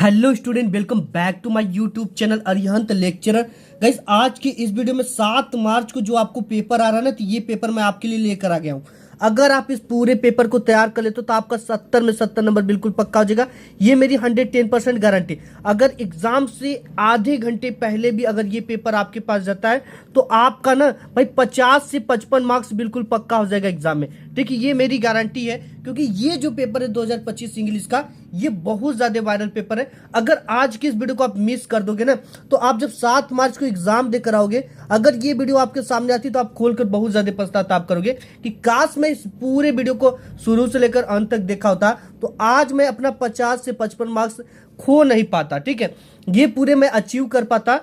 Hello student, welcome back to my YouTube channel Arihant lecturer. Guys, आज की इस video में 7 मार्च को जो आपको पेपर आ रहा है ना, तो ये पेपर मैं आपके लिए लेकर आ गया हूँ। अगर आप इस पूरे पेपर को तैयार कर लेते तो आपका 70 में 70 नंबर बिल्कुल पक्का हो जाएगा। ये मेरी 110% गारंटी। अगर एग्जाम से आधे घंटे पहले भी अगर ये पेपर आपके पास जाता है तो आपका ना भाई 50 से 55 मार्क्स बिल्कुल पक्का हो जाएगा एग्जाम में। ठीक है, ये मेरी गारंटी है, क्योंकि ये जो पेपर है 2025 इंग्लिश का, ये बहुत ज्यादा वायरल पेपर है। अगर आज की इस वीडियो को आप मिस कर दोगे ना, तो आप जब 7 मार्च को एग्जाम देकर आओगे, अगर ये वीडियो आपके सामने आती तो आप खोलकर बहुत ज्यादा पछताताप करोगे कि काश मैं इस पूरे वीडियो को शुरू से लेकर अंत तक देखा होता, तो आज मैं अपना 50 से 55 मार्क्स खो नहीं पाता। ठीक है, ये पूरे मैं अचीव कर पाता।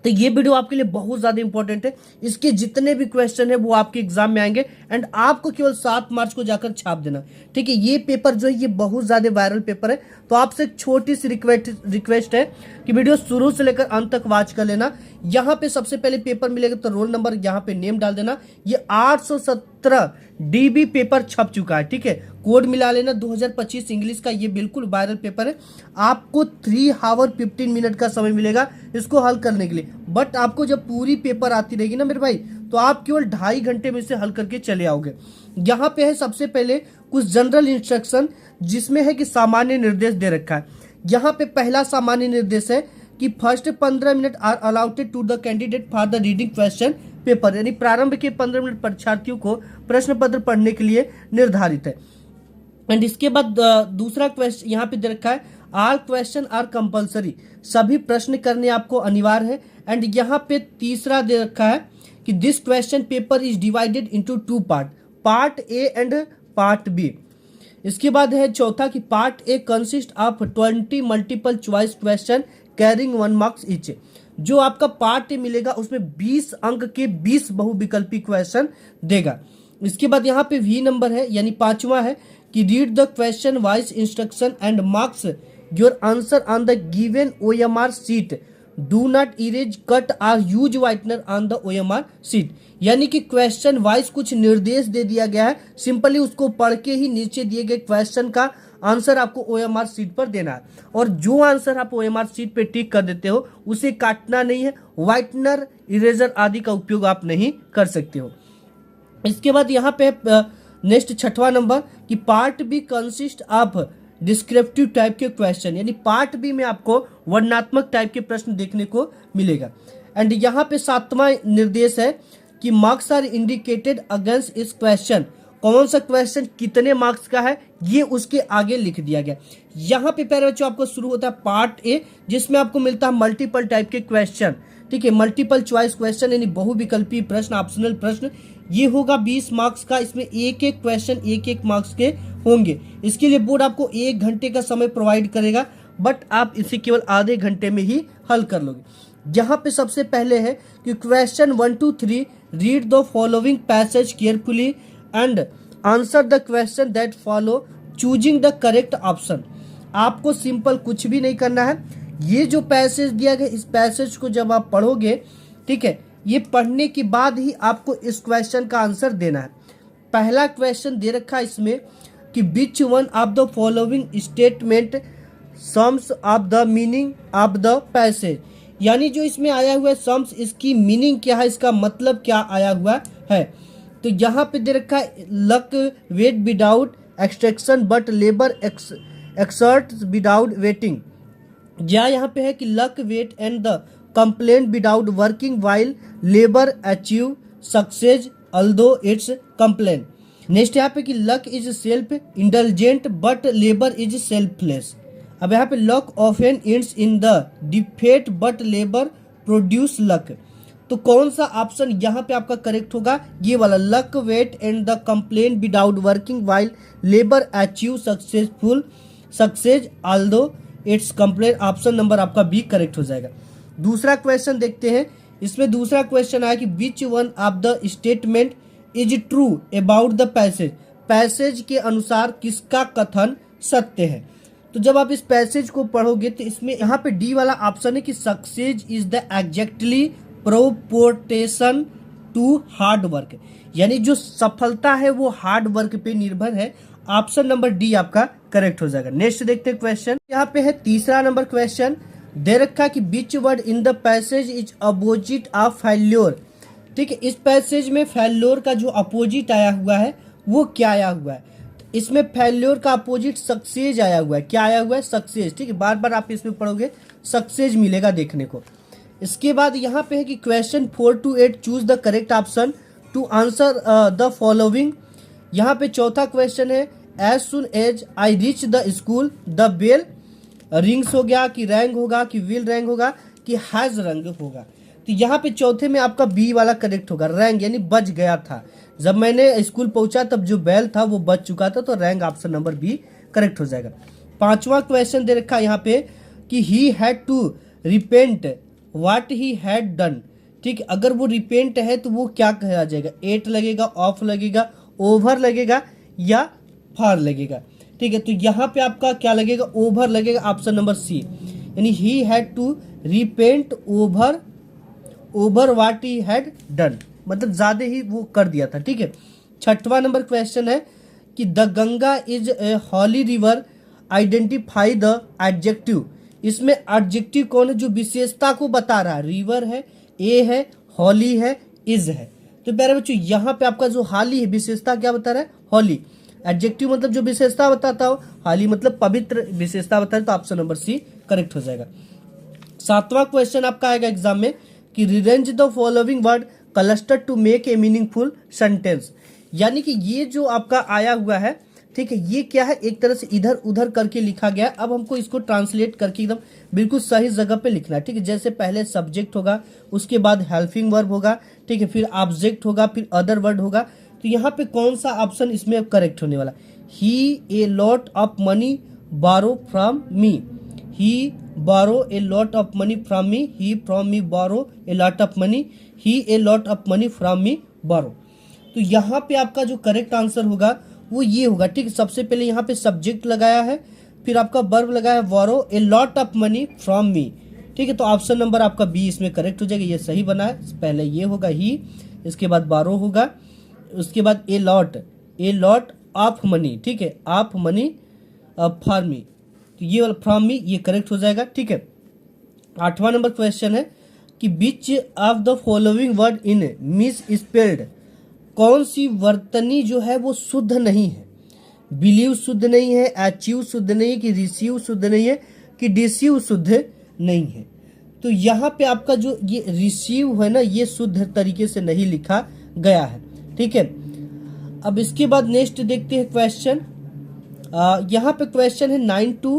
तो ये वीडियो आपके लिए बहुत ज्यादा इंपॉर्टेंट है। इसके जितने भी क्वेश्चन है वो आपके एग्जाम में आएंगे एंड आपको केवल 7 मार्च को जाकर छाप देना। ठीक है, ये पेपर जो है ये बहुत ज्यादा वायरल पेपर है, तो आपसे एक छोटी सी रिक्वेस्ट है कि वीडियो शुरू से लेकर अंत तक वॉच कर लेना। यहाँ पे सबसे पहले पेपर मिलेगा तो रोल नंबर यहाँ पे नेम डाल देना। ये 817 DB पेपर छप चुका है। ठीक है, कोड मिला लेना 2025 इंग्लिश का। ये बिल्कुल वायरल पेपर है। आपको 3 आवर 15 मिनट का समय मिलेगा इसको हल करने के लिए। बट आपको जब पूरी पेपर आती रहेगी ना मेरे भाई, तो आप केवल 2.5 घंटे में से हल करके चले आओगे। यहाँ पे है सबसे पहले कुछ जनरल इंस्ट्रक्शन, जिसमें है कि सामान्य निर्देश दे रखा है। यहाँ पे पहला सामान्य निर्देश है कि first 15 minute are allotted to the candidate for the reading question paper, यानी प्रारंभ के 15 मिनट परीक्षार्थियों को प्रश्न पत्र पढ़ने के लिए निर्धारित है। एंड इसके बाद दूसरा क्वेश्चन यहाँ पे दे रखा है, ऑल क्वेश्चन आर कंपलसरी, सभी प्रश्न करने आपको अनिवार्य है। एंड यहाँ पे तीसरा दे रखा है कि this question paper is divided into 2 part, part A and part B. इसके बाद है चौथा कि part A consist of 20 multiple choice question carrying 1 marks each. जो आपका पार्ट ए मिलेगा उसमें 20 अंक के 20 बहुविकल्पी क्वेश्चन देगा। इसके बाद यहाँ पे वी नंबर है, यानी 5वां है कि read the question wise instruction and marks your answer on the given OMR sheet, do not erase cut or use whitener on the OMR sheet. यानी कि क्वेश्चन वाइज कुछ निर्देश दे दिया गया है, सिंपली उसको पढ़ के ही नीचे दिए गए क्वेश्चन का आंसर आपको OMR शीट पर देना है। और जो आंसर आप OMR शीट पे टिक कर देते हो उसे काटना नहीं है, व्हाइटनर, इरेजर आदि का उपयोग आप नहीं कर सकते हो। इसके बाद यहाँ पे नेक्स्ट 6वां नंबर कि part B consist of descriptive type के क्वेश्चन, यानी पार्ट बी में आपको वर्णनात्मक टाइप के प्रश्न देखने को मिलेगा। एंड यहाँ पे 7वां निर्देश है कि मार्क्स आर इंडिकेटेड अगेंस्ट इस क्वेश्चन, कौन सा क्वेश्चन कितने मार्क्स का है ये उसके आगे लिख दिया गया। यहाँ पे प्यारे बच्चों आपको शुरू होता है पार्ट ए, जिसमें आपको मिलता है मल्टीपल टाइप के क्वेश्चन। ठीक है, मल्टीपल चॉइस क्वेश्चन यानी बहुविकल्पी प्रश्न, ऑप्शनल प्रश्न, ये होगा 20 मार्क्स का। इसमें एक एक क्वेश्चन एक एक मार्क्स के होंगे। इसके लिए बोर्ड आपको 1 घंटे का समय प्रोवाइड करेगा, बट आप इसे केवल आधे घंटे में ही हल कर लोगे। यहाँ पे सबसे पहले है कि question 1 2 3 read the following passage carefully and answer the question that follow choosing the correct option. आपको सिंपल कुछ भी नहीं करना है। ये जो पैसेज दिया गया, इस पैसेज को जब आप पढ़ोगे, ठीक है, ये पढ़ने के बाद ही आपको इस क्वेश्चन का आंसर देना है। पहला क्वेश्चन दे रखा है इसमें कि which one of the following statement sums of the meaning of the passage, यानी जो इसमें आया हुआ है सम्स, इसकी मीनिंग क्या है, इसका मतलब क्या आया हुआ है। तो यहाँ पे दे रखा है luck wait without extraction but labour exert without waiting, या यहाँ पे है कि luck wait and the complaint without working while labour achieve success although it's complaint. Next यहाँ पे कि luck is self indulgent but labour is selfless. अब यहाँ पे luck often ends in the defeat but labour produce luck. तो कौन सा option यहाँ पे आपका करेक्ट होगा, ये वाला, luck wait and the complaint without working while labour achieve successful success although it's complaint. Option number आपका बी करेक्ट हो जाएगा। दूसरा क्वेश्चन देखते हैं। इसमें दूसरा क्वेश्चन आया कि which one of the statement is true about the passage, passage के अनुसार किसका कथन सत्य है। तो जब आप इस पैसेज को पढ़ोगे तो इसमें यहाँ पे डी वाला ऑप्शन है कि success is the exactly proportion to hard work, यानी जो सफलता है वो हार्ड वर्क पे निर्भर है। ऑप्शन नंबर डी आपका करेक्ट हो जाएगा। नेक्स्ट देखते हैं क्वेश्चन, यहाँ पे है तीसरा नंबर क्वेश्चन दे रखा कि which word in the passage is opposite of failure. ठीक है, इस पैसेज में फेल्योर का जो अपोजिट आया हुआ है वो क्या आया हुआ है? इसमें फेल्योर का अपोजिट सक्सेस आया हुआ है। क्या आया हुआ है? सक्सेस। ठीक है, बार बार आप इसमें पढ़ोगे सक्सेस मिलेगा देखने को। इसके बाद यहाँ पे है कि question 4 to 8 choose the correct option to answer the following. यहाँ पे चौथा क्वेश्चन है as soon as I reach the school the bell rings हो गया, कि रैंग होगा, कि विल रैंग होगा, कि हैज रंग होगा। तो यहाँ पे चौथे में आपका बी वाला करेक्ट होगा, रैंग, यानी बज गया था। जब मैंने स्कूल पहुंचा तब जो बेल था वो बज चुका था, तो rang option number B correct हो जाएगा। पांचवा क्वेश्चन दे रखा है यहाँ पे कि he had to repent what he had done. ठीक है, अगर वो रिपेंट है तो वो क्या कहा जाएगा? एट लगेगा, ऑफ लगेगा, ओवर लगेगा या फार लगेगा। ठीक है, तो यहाँ पे आपका क्या लगेगा? ओवर लगेगा, ऑप्शन नंबर सी। यानी he had to repent over what he had done, मतलब ज्यादा ही वो कर दिया था। ठीक है, छठवां नंबर क्वेश्चन है कि the Ganga is a holy river identify the adjective. इसमें एडजेक्टिव कौन है? जो विशेषता को बता रहा है। रिवर है, ए है, हॉली है, इज है। तो प्यारे बच्चों यहाँ पे आपका जो हाली है विशेषता क्या बता रहा है? हॉली। एडजेक्टिव मतलब जो विशेषता बताता हो, हाली मतलब पवित्र विशेषता बता रहा है, तो ऑप्शन नंबर सी करेक्ट हो जाएगा। सातवां क्वेश्चन आपका आएगा एग्जाम में कि rearrange the following word cluster to make a meaningful sentence. यानी कि ये जो आपका आया हुआ है, ठीक है, ये क्या है? एक तरह से इधर उधर करके लिखा गया है। अब हमको इसको ट्रांसलेट करके एकदम बिल्कुल सही जगह पे लिखना है। ठीक है, जैसे पहले सब्जेक्ट होगा, उसके बाद हेल्पिंग वर्ब होगा, ठीक है, फिर ऑब्जेक्ट होगा, फिर अदर वर्ड होगा। तो यहाँ पे कौन सा ऑप्शन इसमें करेक्ट होने वाला? He a lot of money borrow from me, he borrow a lot of money from me, he from me borrow a lot of money, he a lot of money from me borrow. तो यहाँ पे आपका जो correct answer होगा वो ये होगा। ठीक है, सबसे पहले यहाँ पे सब्जेक्ट लगाया है, फिर आपका वर्ब लगाया है बारो a lot of money from मी। ठीक है, तो ऑप्शन नंबर आपका बी इसमें करेक्ट हो जाएगा, ये सही बना है। पहले ये होगा ही, इसके बाद बारो होगा, उसके बाद ए लॉट ऑफ मनी। ठीक है, ऑफ मनी फॉर मी, तो ये वाला फ्रॉम मी ये करेक्ट हो जाएगा। ठीक है, आठवां नंबर क्वेश्चन है कि which of the following word in misspelled. कौन सी वर्तनी जो है वो शुद्ध नहीं है? बिलीव शुद्ध नहीं है, अचीव शुद्ध नहीं है, कि रिसीव शुद्ध नहीं है, कि डिसीव शुद्ध नहीं है। तो यहाँ पे आपका जो ये रिसीव है ना, ये शुद्ध तरीके से नहीं लिखा गया है। ठीक है, अब इसके बाद नेक्स्ट देखते हैं क्वेश्चन। यहाँ पे क्वेश्चन है 9 to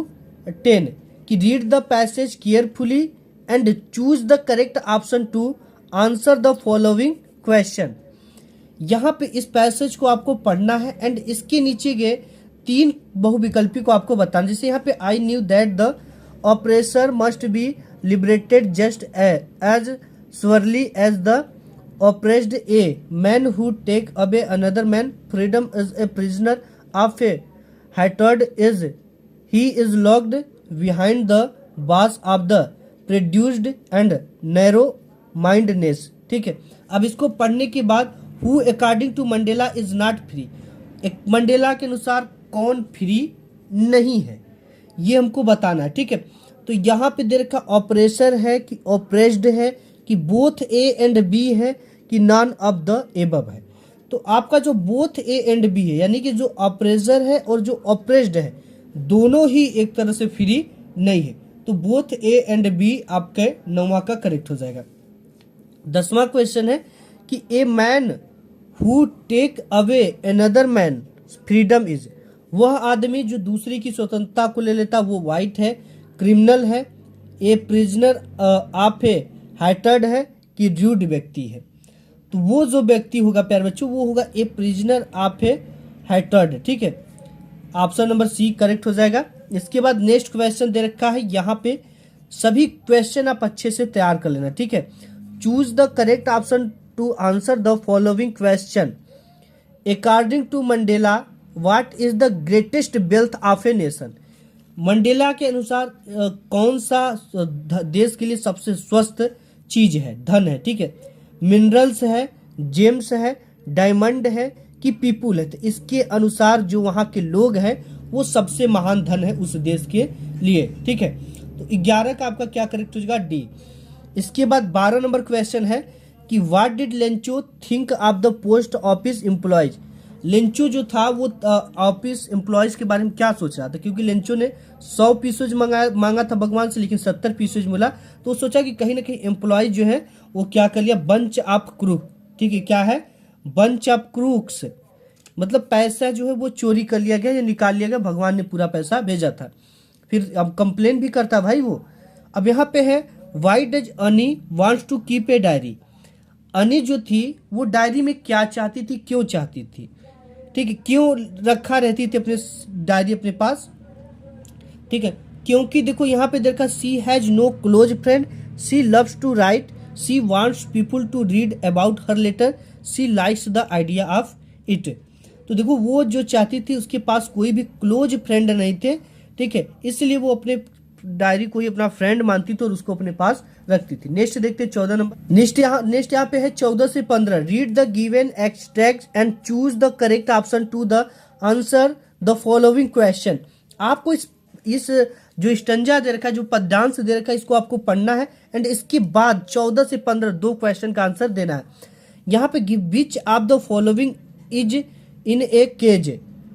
10 कि read the passage carefully and choose the correct option to answer the following question. यहाँ पे इस पैसेज को आपको पढ़ना है एंड इसके नीचे के 3 बहुविकल्पी को आपको बताना। जैसे यहाँ पे I knew that the oppressor must be liberated just as surely as the oppressed, a man who take away another man freedom is a prisoner of a hatred, is he is locked behind the bars of the produced and narrow mindedness। ठीक है, अब इसको पढ़ने के बाद who according to Mandela is not free, एक Mandela के अनुसार कौन फ्री नहीं है, ये हमको बताना है। ठीक है, तो यहाँ पे दे रखा ऑपरेसर है कि ऑपरेस्ड है, कि बोथ ए एंड बी है, कि नॉन ऑफ द एबव है। तो आपका जो बोथ ए एंड बी है, यानी कि जो ऑपरेसर है और जो ऑपरेस्ड है, दोनों ही एक तरह से फ्री नहीं है। तो बोथ ए एंड बी आपके 9वां का करेक्ट हो जाएगा। 10वां क्वेश्चन है कि a man who take away another man freedom is, वह आदमी जो दूसरी की स्वतंत्रता को ले लेता वो वाइट है, क्रिमिनल है, ए प्रिजनर ऑफ ए हैटर्ड है, कि ड्यूड व्यक्ति है। तो वो जो व्यक्ति होगा प्यारे बच्चों वो होगा ए प्रिजनर ऑफ ए हैटर्ड। ठीक है, ऑप्शन नंबर सी करेक्ट हो जाएगा। इसके बाद नेक्स्ट क्वेश्चन दे रखा है, यहाँ पे सभी क्वेश्चन आप अच्छे से तैयार कर लेना। ठीक है, choose the correct option to answer the following question. According to Mandela what is the greatest wealth of a nation. Mandela के अनुसार कौन सा देश के लिए सबसे स्वस्थ चीज है, धन है। ठीक है, मिनरल्स है, जेम्स है, डायमंड है, कि पीपुल है। तो इसके अनुसार जो वहाँ के लोग हैं वो सबसे महान धन है उस देश के लिए। ठीक है, तो 11 का आपका क्या करेक्ट हो जाएगा? डी। इसके बाद 12 नंबर क्वेश्चन है कि what did Lencho think of the post office employees. Lencho जो था वो ऑफिस एम्प्लॉयज के बारे में क्या सोच रहा था, क्योंकि लेंचो ने 100 पीसेज मांगा था भगवान से, लेकिन 70 पीसेज मिला, तो वो सोचा कि कहीं ना कहीं एम्प्लॉयज जो है वो क्या कर लिया, बंच ऑफ क्रूक। ठीक है, क्या है? बंच ऑफ क्रूक्स, मतलब पैसा जो है वो चोरी कर लिया गया या निकाल लिया गया, भगवान ने पूरा पैसा भेजा था। फिर अब कंप्लेन भी करता भाई वो। अब यहाँ पे है why does Anne wants to keep a diary. Anne जो थी वो डायरी में क्या चाहती थी, क्यों चाहती थी? ठीक है, क्यों रखा रहती थी अपने डायरी अपने पास? ठीक है, क्योंकि देखो यहाँ पे देखा, she has no close friend, she loves to write, she wants people to read about her letter, she likes the idea of it. तो देखो वो जो चाहती थी उसके पास कोई भी क्लोज फ्रेंड नहीं थे। ठीक है, इसलिए वो अपने डायरी को ही अपना फ्रेंड मानती थी और उसको अपने पास रखती थी। नेक्स्ट देखते हैं 14 नंबर। नेक्स्ट यहाँ पे है 14 से 15। Read the given extract and choose the correct option to the answer the following question. आपको इस जो स्टंजा दे रखा है, जो पद्यांश दे रखा है, इसको आपको पढ़ना है एंड इसके बाद 14 से 15 दो क्वेश्चन का आंसर देना है। यहाँ पे which of the following is in a cage.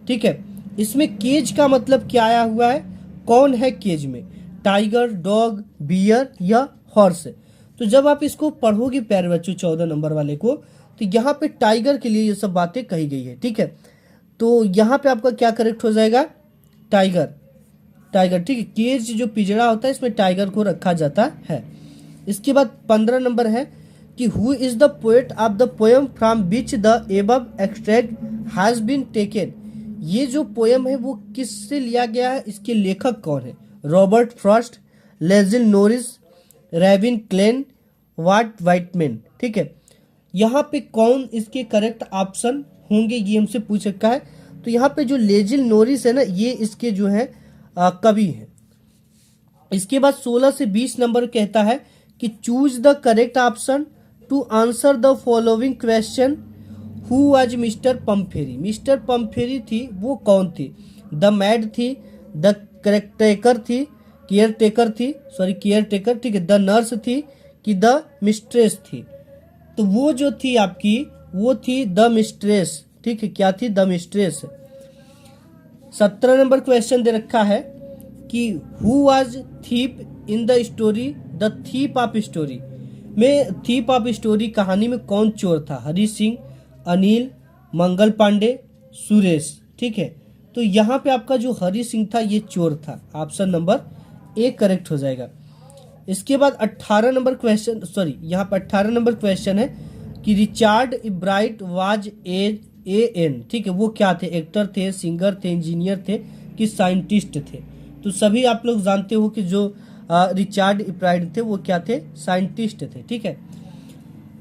ठीक है, इसमें केज का मतलब क्या आया हुआ है, कौन है केज में? टाइगर, डॉग, बियर या हॉर्स। तो जब आप इसको पढ़ोगे प्यारे बच्चों 14 नंबर वाले को, तो यहाँ पे टाइगर के लिए ये सब बातें कही गई है। ठीक है, तो यहाँ पे आपका क्या करेक्ट हो जाएगा? टाइगर। टाइगर, ठीक है, केज जो पिंजरा होता है इसमें टाइगर को रखा जाता है। इसके बाद 15 नंबर है कि who is the poet of the poem from which the above extract has been taken. ये जो पोएम है वो किससे लिया गया है, इसके लेखक कौन है? रॉबर्ट फ्रॉस्ट, लेजिल नोरिस, रेविन क्लेन, वाट वाइटमैन। ठीक है, यहाँ पे कौन इसके करेक्ट ऑप्शन होंगे ये हमसे पूछ रखा है। तो यहाँ पे जो लेजिल नोरिस है ना, ये इसके जो है कवि है। इसके बाद 16 से 20 नंबर कहता है कि choose the correct option to answer the following question. Who was mister Pumphrey. Mister Pumphrey थी वो कौन थी? द मैड थी, द केयर टेकर, ठीक है, द नर्स थी कि द मिस्ट्रेस थी। तो वो जो थी आपकी वो थी द मिस्ट्रेस। ठीक है, क्या थी? The mistress. 17 नंबर क्वेश्चन दे रखा है कि who was thief in the story, the thief of story में, थीप ऑफ स्टोरी कहानी में कौन चोर था? हरी सिंह, अनिल, मंगल पांडे, सुरेश। ठीक है, तो यहाँ पे आपका जो हरी सिंह था ये चोर था। ऑप्शन नंबर ए करेक्ट हो जाएगा। इसके बाद 18 नंबर क्वेश्चन, सॉरी यहाँ पर 18 नंबर क्वेश्चन है कि रिचार्ड इब्राइट वाज एन। ठीक है, वो क्या थे? एक्टर थे, सिंगर थे, इंजीनियर थे कि साइंटिस्ट थे? तो सभी आप लोग जानते हो कि जो रिचार्ड इब्राइट थे वो क्या थे? साइंटिस्ट थे। ठीक है,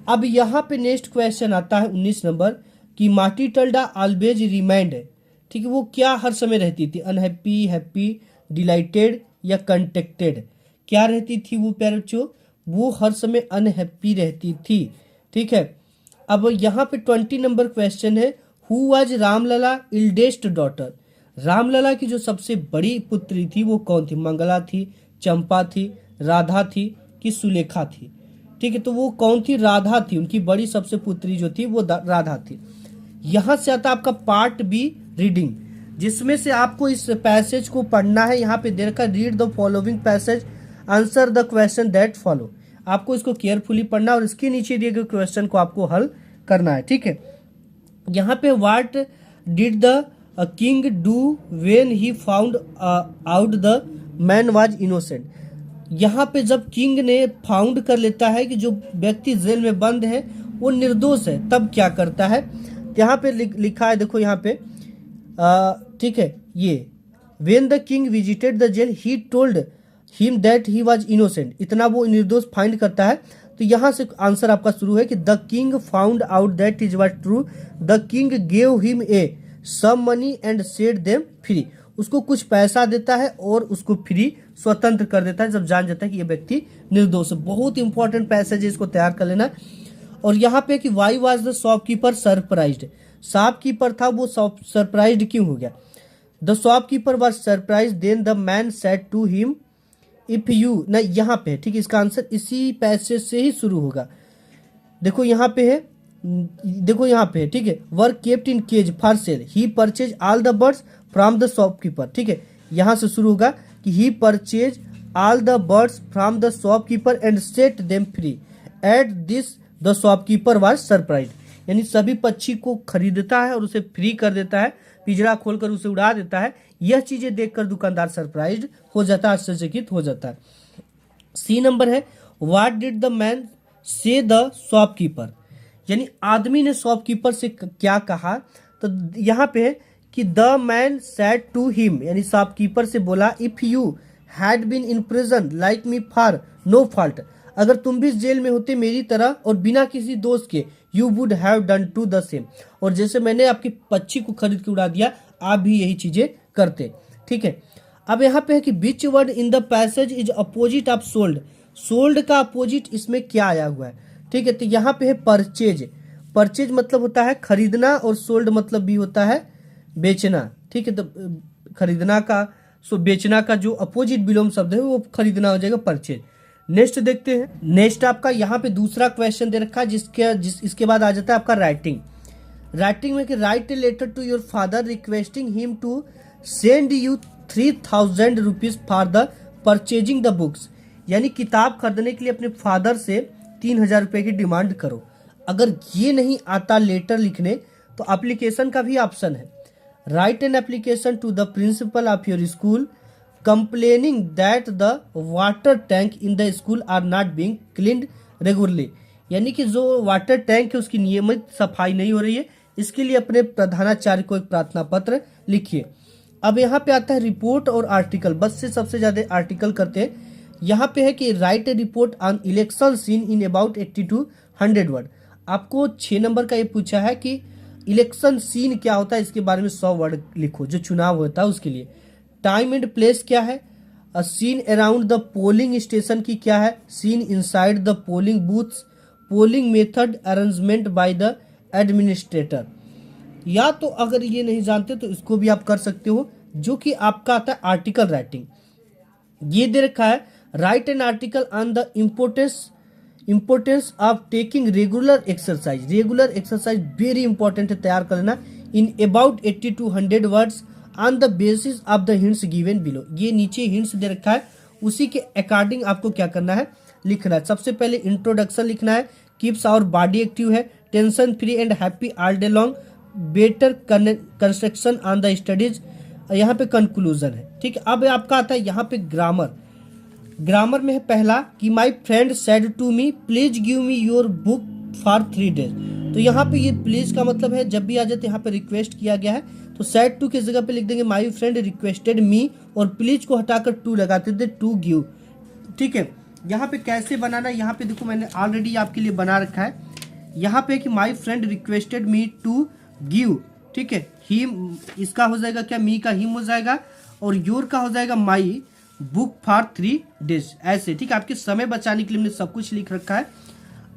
अब यहाँ पे नेक्स्ट क्वेश्चन आता है 19 नंबर कि माटिल्डा ऑलवेज रिमाइंड। ठीक है, वो क्या हर समय रहती थी? अनहैप्पी, हैप्पी, डिलाइटेड या कंटेक्टेड? क्या रहती थी वो प्यारे बच्चों? वो हर समय अनहैप्पी रहती थी। ठीक है, अब यहाँ पे 20 नंबर क्वेश्चन है who was Ramlala eldest daughter. Ramlala की जो सबसे बड़ी पुत्री थी वो कौन थी? मंगला थी, चंपा थी, राधा थी कि सुलेखा थी? ठीक है, तो वो कौन थी? राधा थी। उनकी बड़ी सबसे पुत्री जो थी वो राधा थी। यहाँ से आता आपका पार्ट बी रीडिंग, जिसमें से आपको इस पैसेज को पढ़ना है। यहाँ पे दे रखा है read the following passage, answer the question that follow. आपको इसको केयरफुली पढ़ना और इसके नीचे दिए गए क्वेश्चन को आपको हल करना है। ठीक है, यहाँ पे what did the king do when he found out the man was innocent. यहाँ पे जब किंग ने फाउंड कर लेता है कि जो व्यक्ति जेल में बंद है वो निर्दोष है, तब क्या करता है? यहाँ पे लिखा है, देखो यहाँ पे ठीक है, ये when the king visited the jail he told him that he was innocent. इतना वो निर्दोष फाइंड करता है। तो यहाँ से आंसर आपका शुरू है कि the king found out that is was true, the king gave him a some money and set them free. उसको कुछ पैसा देता है और उसको फ्री स्वतंत्र कर देता है जब जान जाता है कि ये व्यक्ति निर्दोष है। बहुत इंपॉर्टेंट पैसेज है, इसको तैयार कर लेना। और यहाँ पे कि why was the shopkeeper surprised. Shopkeeper था वो सरप्राइज्ड क्यों हो गया? The shopkeeper was surprise then the man said to him if you, ना यहाँ पे है, ठीक है, इसका आंसर इसी पैसेज से ही शुरू होगा। देखो यहाँ पे है, देखो यहाँ पे है, ठीक है, were kept in cage for sale, he purchase all the birds from the shopkeeper, ठीक है, यहाँ से शुरू होगा कि he purchase all the birds from the shopkeeper and set them free, at this the shopkeeper was surprise, यानी सभी पक्षी को खरीदता है और उसे फ्री कर देता है, पिंजरा खोलकर उसे उड़ा देता है। यह चीजें देखकर दुकानदार सरप्राइज हो जाता है, आश्चर्यचकित हो जाता है। सी नंबर है, व्हाट डिड द मैन से द शॉपकीपर, यानी आदमी ने शॉपकीपर से क्या कहा। तो यहाँ पे है कि the man said to him, यानी शॉपकीपर से बोला, if you had been in prison like me for no fault, अगर तुम भी जेल में होते मेरी तरह और बिना किसी दोष के, you would have done to the same, और जैसे मैंने आपकी पक्षी को खरीद के उड़ा दिया, आप भी यही चीजें करते, ठीक है। अब यहाँ पे है कि which word in the passage is opposite of sold, sold का अपोजिट इसमें क्या आया हुआ है, ठीक है। तो यहाँ पे है परचेज, परचेज मतलब होता है खरीदना और सोल्ड मतलब भी होता है बेचना, ठीक है। तो खरीदना का बेचना का जो अपोजिट विलोम शब्द है वो खरीदना हो जाएगा परचेज। नेक्स्ट देखते हैं, नेक्स्ट आपका यहाँ पे दूसरा क्वेश्चन दे रखा है इसके बाद आ जाता है आपका राइटिंग। राइटिंग में कि write a letter to your father requesting him to send you 3000 rupees for the purchasing the books, यानी किताब खरीदने के लिए अपने फादर से 3000 रुपए की डिमांड करो। अगर ये नहीं आता लेटर लिखने तो एप्लीकेशन का भी ऑप्शन है, write an application to the principal of your school complaining that the water tank in the school are not being cleaned regularly, यानी कि जो वाटर टैंक है उसकी नियमित सफाई नहीं हो रही है, इसके लिए अपने प्रधानाचार्य को एक प्रार्थना पत्र लिखिए। अब यहाँ पे आता है रिपोर्ट और आर्टिकल, बस से सबसे ज्यादा आर्टिकल करते हैं। यहाँ पे है कि write A report on election seen in about 80 to 100 word. आपको 6 नंबर का ये पूछा है कि इलेक्शन सीन क्या होता है, इसके बारे में 100 वर्ड लिखो, जो चुनाव होता है उसके लिए। टाइम एंड प्लेस क्या है, scene around the polling station की क्या है, scene inside the polling booths, polling method arrangement by the administrator. या तो अगर ये नहीं जानते तो इसको भी आप कर सकते हो, जो कि आपका आता है आर्टिकल राइटिंग। ये दे रखा है write an article on the importance of taking regular exercise, regular exercise very important है तैयार करना, in about 80 to 100 words on the basis of the hints given below. ये नीचे हिंट्स दे रखा है, उसी के अकॉर्डिंग आपको क्या करना है, लिखना है। सबसे पहले इंट्रोडक्शन लिखना है, कीप्स आवर बॉडी एक्टिव है, tension free and happy all day long, better construction on the studies, यहाँ पे कंक्लूजन है, ठीक है। अब आपका आता है यहाँ पे ग्रामर। ग्रामर में है पहला कि my friend said to me please give me your book for 3 days। तो यहाँ पे ये प्लीज का मतलब है जब भी आ जाते यहाँ पे रिक्वेस्ट किया गया है तो सेड टू की जगह पे लिख देंगे माई फ्रेंड रिक्वेस्टेड मी, और प्लीज को हटाकर टू लगाते थे, टू गिव, ठीक है। यहाँ पे कैसे बनाना है, यहाँ पे देखो मैंने ऑलरेडी आपके लिए बना रखा है। यहाँ पे कि my friend requested me to give, ठीक है, हिम इसका हो जाएगा क्या, मी का हिम हो जाएगा, और योर का हो जाएगा माई बुक फॉर 3 days, ऐसे, ठीक है। आपके समय बचाने के लिए हमने सब कुछ लिख रखा है।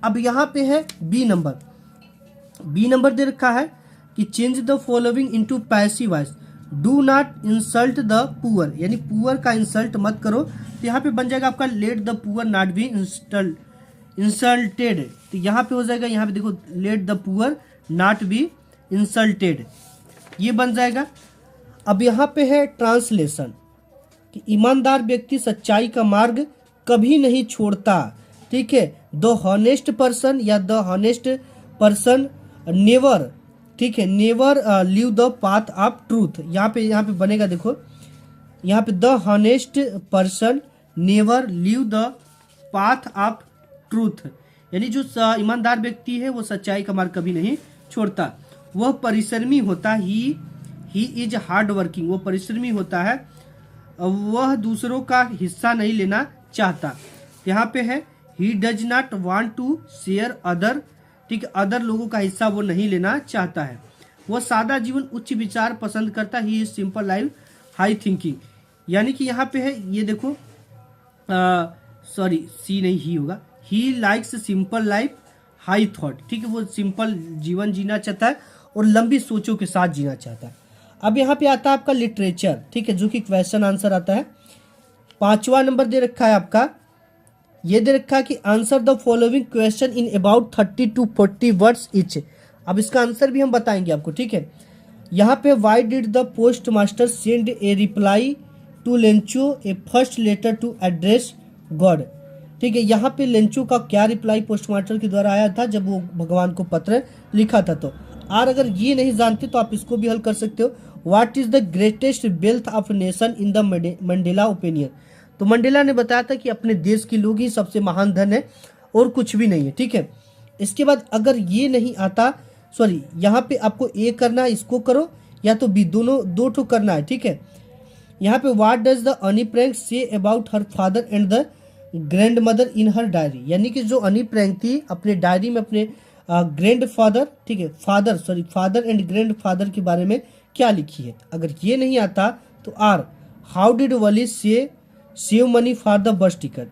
अब यहाँ पे है बी नंबर, बी नंबर दे रखा है कि change the following into passive voice, do not insult the poor, यानी पुअर का इंसल्ट मत करो। तो यहाँ पे बन जाएगा आपका let the poor not be insulted, तो यहाँ पे हो जाएगा, यहाँ पे देखो let the poor not be insulted, ये बन जाएगा। अब यहाँ पे है ट्रांसलेशन कि ईमानदार व्यक्ति सच्चाई का मार्ग कभी नहीं छोड़ता, ठीक है। द हॉनेस्ट पर्सन या द हॉनेस्ट पर्सन नेवर, ठीक है, never leave the path of truth, यहाँ पे बनेगा, देखो यहाँ पे the honest person never leave the path of truth, यानी जो ईमानदार व्यक्ति है वो सच्चाई का मार्ग कभी नहीं छोड़ता। वह परिश्रमी होता, ही इज हार्ड वर्किंग, वो परिश्रमी होता है, वह दूसरों का हिस्सा नहीं लेना चाहता। यहाँ पे है he does not want to share other, ठीक है, अदर लोगों का हिस्सा वो नहीं लेना चाहता है। वह सादा जीवन उच्च विचार पसंद करता, he is simple life high thinking, यानी कि यहाँ पे है ये देखो, सॉरी सी नहीं ही होगा, he likes simple life high thought, ठीक है, वो सिंपल जीवन जीना चाहता है और लंबी सोचों के साथ जीना चाहता है। अब यहाँ पे आता है आपका लिटरेचर, ठीक है, जो कि क्वेश्चन आंसर आता है। 5वां नंबर दे रखा है आपका, ये दे रखा है कि answer the following question in about 30 to 40 words etch. अब इसका आंसर भी हम बताएंगे आपको, ठीक है। यहाँ पे why did the post master send a reply to Lencho a first letter to address God, ठीक है। यहाँ पे लेंचो का क्या रिप्लाई पोस्ट मास्टर के द्वारा आया था जब वो भगवान को पत्र लिखा था। तो और अगर ये नहीं जानते तो आप इसको भी हल कर सकते हो। What is the greatest wealth of nation in the Mandela opinion. तो मंडेला ने बताया था कि अपने देश के लोग ही सबसे महान धन है और कुछ भी नहीं है, ठीक है। इसके बाद अगर ये नहीं आता, सॉरी, यहाँ पे आपको ए करना है, इसको करो, या तो बी, दोनों दो ठो करना है, ठीक है। यहाँ पे व्हाट डज द अनी prank say about her father and the grand mother in her diary, यानी कि जो अनी प्रैंक थी अपने डायरी में अपने ग्रैंड फादर, ठीक है, फादर एंड ग्रैंड फादर के बारे में क्या लिखी है। अगर ये नहीं आता तो आर, हाउ डिड वली से save money for the bus ticket,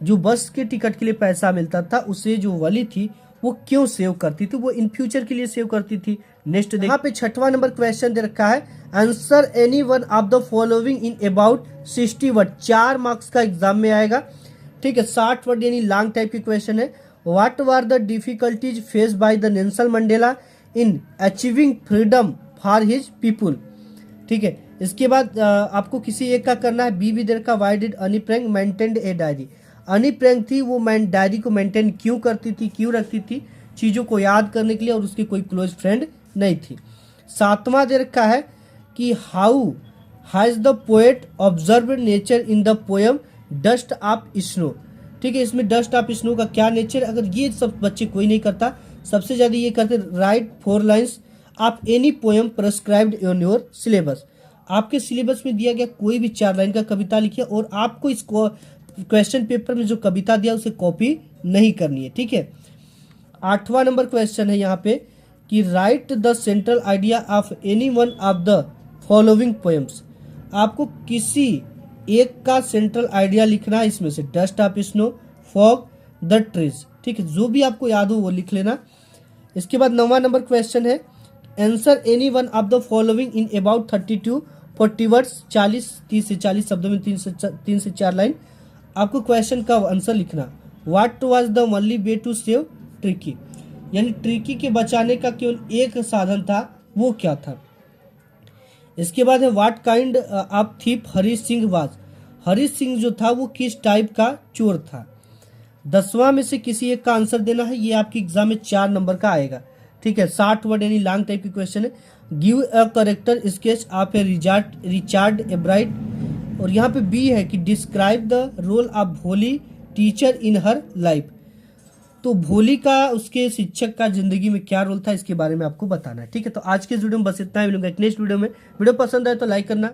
जो बस के टिकट के लिए पैसा मिलता था उसे जो वली थी वो क्यों सेव करती थी, वो इन फ्यूचर के लिए सेव करती थी। नेक्स्ट यहाँ पे 6वां नंबर क्वेश्चन दे रखा है, answer any one of the following in about 60 word. 4 marks का एग्जाम में आएगा, ठीक है। 60 वर्ड यानी लॉन्ग टाइप की क्वेश्चन है। What were the difficulties face by the Nelson Mandela in achieving freedom for his people, ठीक है। इसके बाद आपको किसी एक का करना है। बी भी दे रखा, व्हाई डिड अनी प्रैंक मेंटेन्ड ए डायरी। अनी प्रैंक थी वो डायरी को मेंटेन क्यों करती थी, क्यों रखती थी, चीज़ों को याद करने के लिए, और उसकी कोई क्लोज फ्रेंड नहीं थी। 7वां दे रखा है कि how has the poet observe nature in the poem dust of snow, ठीक है। इसमें डस्ट ऑफ स्नो का क्या नेचर, अगर ये सब बच्चे कोई नहीं करता, सबसे ज़्यादा ये करते, right 4 lines of any poem prescribed in your syllabus. आपके सिलेबस में दिया गया कोई भी 4 लाइन का कविता लिखिए, और आपको इस क्वेश्चन पेपर में जो कविता दिया उसे कॉपी नहीं करनी है, ठीक है। 8वां नंबर क्वेश्चन है यहाँ पे कि right the central idea of any one of the following poems. आपको किसी एक का सेंट्रल आइडिया लिखना है इसमें से, dust of snow, fog, the trees, ठीक है। जो भी आपको याद हो वो लिख लेना। इसके बाद 9वां नंबर क्वेश्चन है, answer any one of the following in about 30 to 40 words. 30 से 40 शब्दों में 3 से 4 लाइन आपको क्वेश्चन का आंसर लिखना। What was the only way to save Tricki, यानी ट्रिकी के बचाने का केवल एक साधन था, वो क्या था। इसके बाद है what kind of thief Harish Singh was. Harish Singh जो था वो किस टाइप का चोर था। 10वां में से किसी एक का आंसर देना है, ये आपकी एग्जाम में 4 नंबर का आएगा, ठीक है। 60 वर्ड यानी लॉन्ग टाइप की क्वेश्चन है। Give a character sketch of A Richard एब्राइट, और यहाँ पे बी है कि डिस्क्राइब द रोल ऑफ भोली टीचर इन हर लाइफ। तो भोली का उसके शिक्षक का जिंदगी में क्या रोल था, इसके बारे में आपको बताना है, ठीक है। तो आज के इस वीडियो में बस इतना ही, मिलूंगा एक नेक्स्ट वीडियो में। वीडियो पसंद आए तो लाइक करना,